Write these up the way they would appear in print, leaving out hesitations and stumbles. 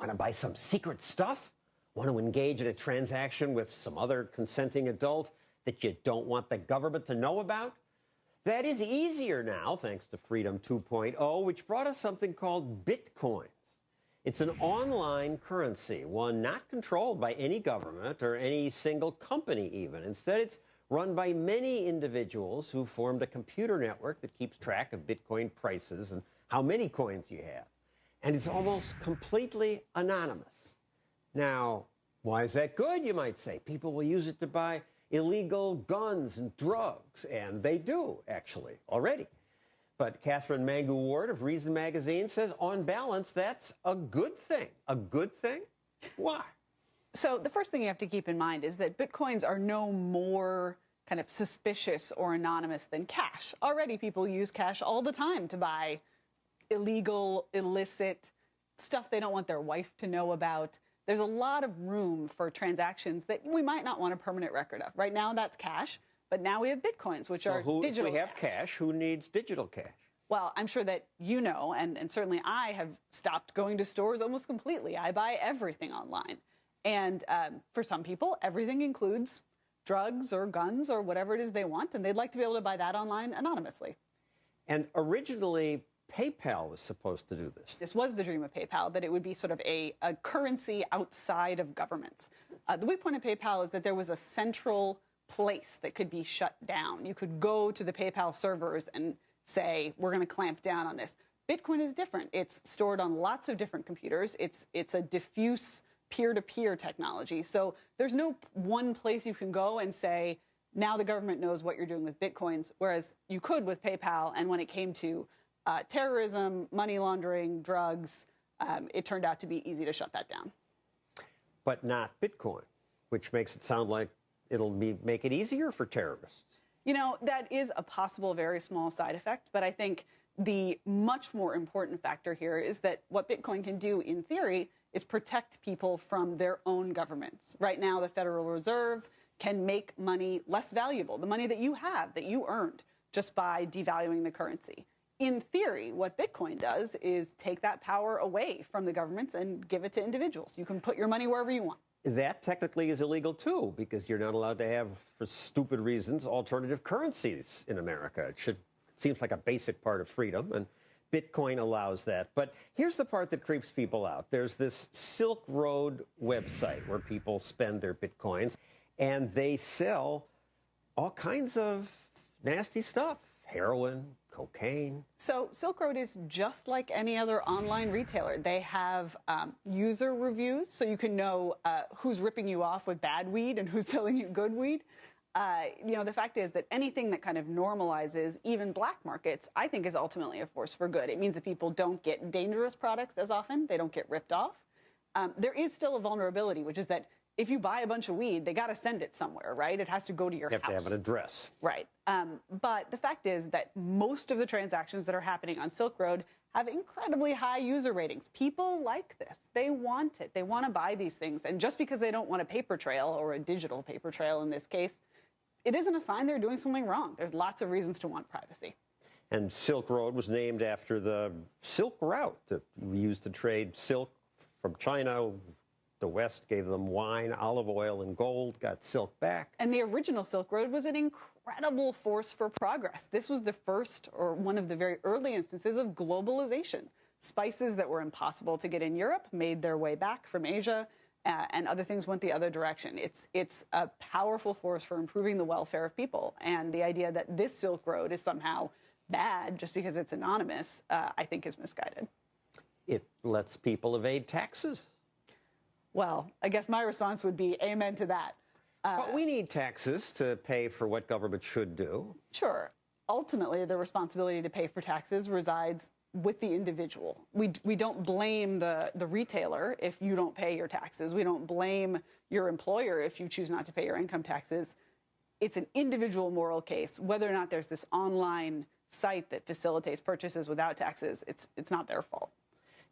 Want to buy some secret stuff? Want to engage in a transaction with some other consenting adult that you don't want the government to know about? That is easier now, thanks to Freedom 2.0, which brought us something called Bitcoins. It's an online currency, one not controlled by any government or any single company even. Instead, it's run by many individuals who formed a computer network that keeps track of Bitcoin prices and how many coins you have. And it's almost completely anonymous. Now, why is that good, you might say? People will use it to buy illegal guns and drugs, and they do, actually, already. But Catherine Mangu-Ward of Reason Magazine says, on balance, that's a good thing. A good thing? Why? So the first thing you have to keep in mind is that Bitcoins are no more kind of suspicious or anonymous than cash. Already people use cash all the time to buy illegal, illicit stuff they don't want their wife to know about. There's a lot of room for transactions that we might not want a permanent record of. Right now, that's cash, but now we have Bitcoins, which are digital cash. If we have cash, who needs digital cash? Well, I'm sure that you know, and certainly I have stopped going to stores almost completely. I buy everything online. And for some people, everything includes drugs or guns or whatever it is they want, and they'd like to be able to buy that online anonymously. And originally, PayPal was supposed to do this. This was the dream of PayPal, that it would be sort of a currency outside of governments. The weak point of PayPal is that there was a central place that could be shut down. You could go to the PayPal servers and say, we're going to clamp down on this. Bitcoin is different. It's stored on lots of different computers. It's a diffuse peer-to-peer technology. So there's no one place you can go and say, now the government knows what you're doing with Bitcoins, whereas you could with PayPal. And when it came to terrorism, money laundering, drugs, it turned out to be easy to shut that down. But not Bitcoin, which makes it sound like it'll make it easier for terrorists. You know, that is a possible very small side effect, but I think the much more important factor here is that what Bitcoin can do in theory is protect people from their own governments. Right now, the Federal Reserve can make money less valuable, the money that you have, that you earned, just by devaluing the currency. In theory, what Bitcoin does is take that power away from the governments and give it to individuals. You can put your money wherever you want. That technically is illegal, too, because you're not allowed to have, for stupid reasons, alternative currencies in America. It seems like a basic part of freedom, and Bitcoin allows that. But here's the part that creeps people out. There's this Silk Road website where people spend their Bitcoins, and they sell all kinds of nasty stuff. Heroin, cocaine. So Silk Road is just like any other online retailer. They have user reviews, so you can know who's ripping you off with bad weed and who's selling you good weed. You know, the fact is that anything that kind of normalizes even black markets, I think, is ultimately a force for good. It means that people don't get dangerous products as often. They don't get ripped off. There is still a vulnerability, which is that if you buy a bunch of weed, they got to send it somewhere, right? It has to go to your house. You have to have an address. Right. But the fact is that most of the transactions that are happening on Silk Road have incredibly high user ratings. People like this. They want it. They want to buy these things. And just because they don't want a paper trail, or a digital paper trail in this case, it isn't a sign they're doing something wrong. There's lots of reasons to want privacy. And Silk Road was named after the Silk Route that we used to trade silk from China. The West gave them wine, olive oil, and gold, got silk back. And the original Silk Road was an incredible force for progress. This was the first, or one of the very early instances of globalization. Spices that were impossible to get in Europe made their way back from Asia, and other things went the other direction. It's a powerful force for improving the welfare of people. And the idea that this Silk Road is somehow bad just because it's anonymous, I think is misguided. It lets people evade taxes. Well, I guess my response would be amen to that. But we need taxes to pay for what government should do. Sure. Ultimately, the responsibility to pay for taxes resides with the individual. We don't blame the retailer if you don't pay your taxes. We don't blame your employer if you choose not to pay your income taxes. It's an individual moral case. Whether or not there's this online site that facilitates purchases without taxes, it's not their fault.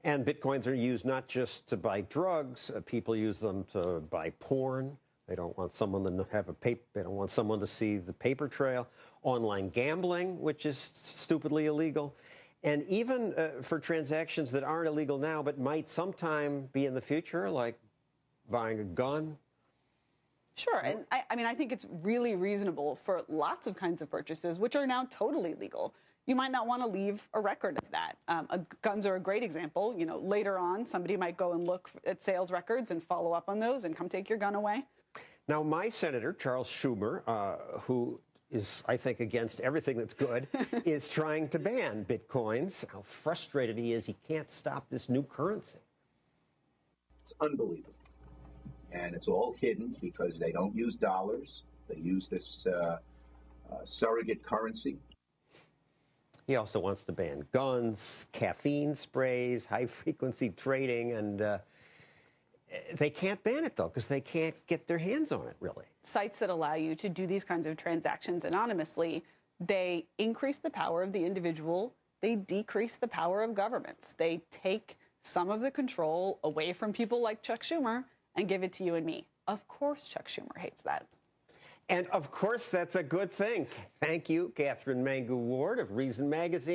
And Bitcoins are used not just to buy drugs. People use them to buy porn. They don't want someone to have they don't want someone to see the paper trail. Online gambling, which is stupidly illegal. And even for transactions that aren't illegal now, but might sometime be in the future, like buying a gun. Sure. And I mean, I think it's really reasonable for lots of kinds of purchases, which are now totally legal. You might not want to leave a record of that. Guns are a great example. You know, later on, somebody might go and look at sales records and follow up on those and come take your gun away. Now, my senator, Charles Schumer, who is, I think, against everything that's good, is trying to ban Bitcoins. How frustrated he is. He can't stop this new currency. It's unbelievable. And it's all hidden because they don't use dollars. They use this surrogate currency. He also wants to ban guns, caffeine sprays, high-frequency trading, and they can't ban it, though, because they can't get their hands on it, really. Sites that allow you to do these kinds of transactions anonymously, they increase the power of the individual. They decrease the power of governments. They take some of the control away from people like Chuck Schumer and give it to you and me. Of course, Chuck Schumer hates that. And, of course, that's a good thing. Thank you, Catherine Mangu Ward of Reason Magazine.